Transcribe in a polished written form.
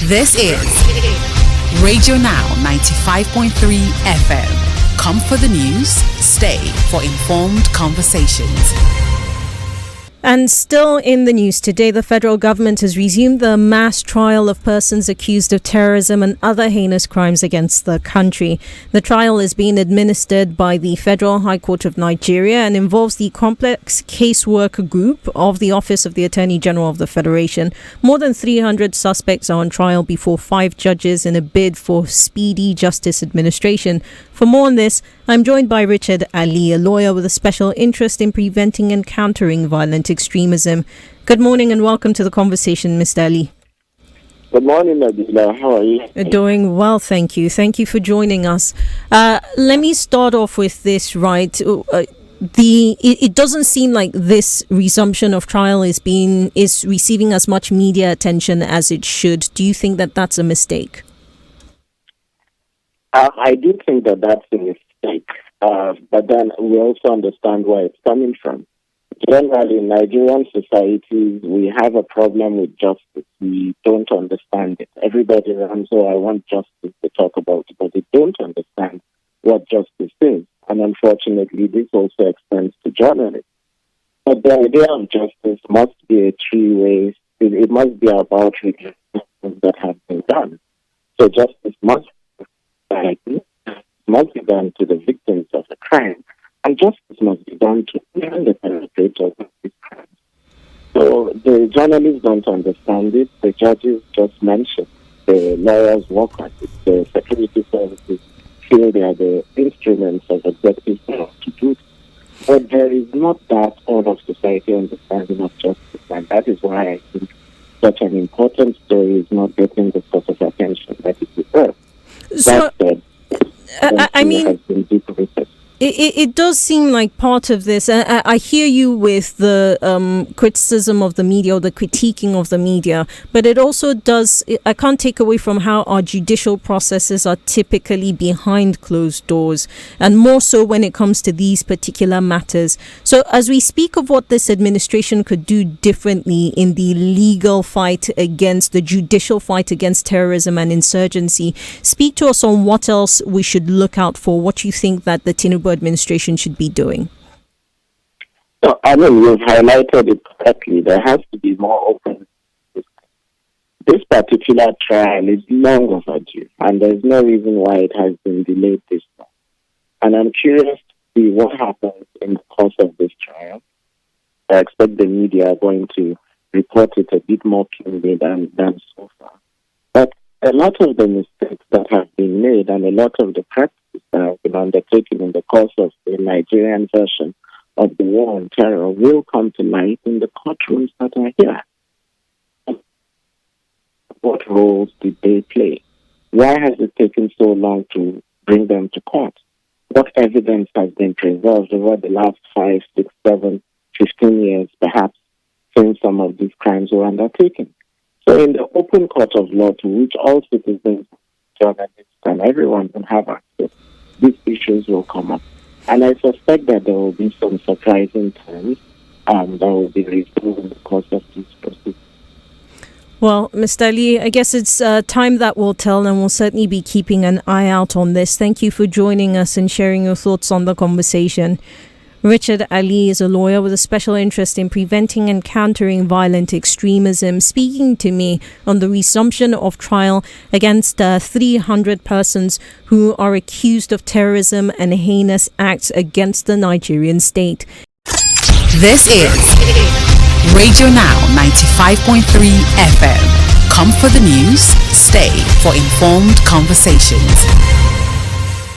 This is Radio Now 95.3 FM. Come for the news, stay for informed conversations. And still in the news today, the federal government has resumed the mass trial of persons accused of terrorism and other heinous crimes against the country. The trial is being administered by the Federal High Court of Nigeria and involves the complex casework group of the Office of the Attorney General of the Federation. More than 300 suspects are on trial before 5 judges in a bid for speedy justice administration. For more on this, I'm joined by Richard Ali, a lawyer with a special interest in preventing and countering violent extremism. Good morning and welcome to the conversation, Mr. Ali. Good morning, Nabila. How are you? Doing well, thank you. Thank you for joining us. Let me start off with this, right? It doesn't seem like this resumption of trial is receiving as much media attention as it should. Do you think that that's a mistake? I do think that that's a mistake, but then we also understand where it's coming from. Generally, in Nigerian societies, we have a problem with justice. We don't understand it. Everybody runs, I want justice to talk about it, but they don't understand what justice is. And unfortunately, this also extends to journalists. But the idea of justice must be a three-way. It must be about redressing that have been done. So justice must be done to the victims of the crime, and justice must be done to the perpetrators of these crimes. So the journalists don't understand it, the judges just mention, the lawyers work on it, the security services feel they are the instruments of executive power to do it. But there is not that all of society understanding of justice, and that is why I think such an important story is not getting the sort of attention that it deserves. So, it does seem like part of this. I hear you with the criticism of the media or the critiquing of the media, but it also does. I can't take away from how our judicial processes are typically behind closed doors, and more so when it comes to these particular matters. So as we speak of what this administration could do differently in the legal fight against the judicial fight against terrorism and insurgency, speak to us on what else we should look out for, what you think that the Tinubu administration should be doing. So, you've highlighted it correctly. There has to be more openness. This particular trial is long overdue, and there's no reason why it has been delayed this long. And I'm curious to see what happens in the course of this trial. I expect the media are going to report it a bit more keenly than so far. But a lot of the mistakes that have been made and a lot of the practices that have been undertaken in the course of the Nigerian version of the war on terror will come to light in the courtrooms that are here. What roles did they play? Why has it taken so long to bring them to court? What evidence has been preserved over the last 5, 6, 7, 15 years, perhaps, since some of these crimes were undertaken? So in the open court of law to which all citizens, journalists, and everyone can have access, these issues will come up. And I suspect that there will be some surprising terms that will be revealed in the course of this process. Well, Mr. Ali, I guess it's time that will tell, and we'll certainly be keeping an eye out on this. Thank you for joining us and sharing your thoughts on the conversation. Richard Ali is a lawyer with a special interest in preventing and countering violent extremism, speaking to me on the resumption of trial against 300 persons who are accused of terrorism and heinous acts against the Nigerian state. This is Radio Now 95.3 FM. Come for the news, stay for informed conversations.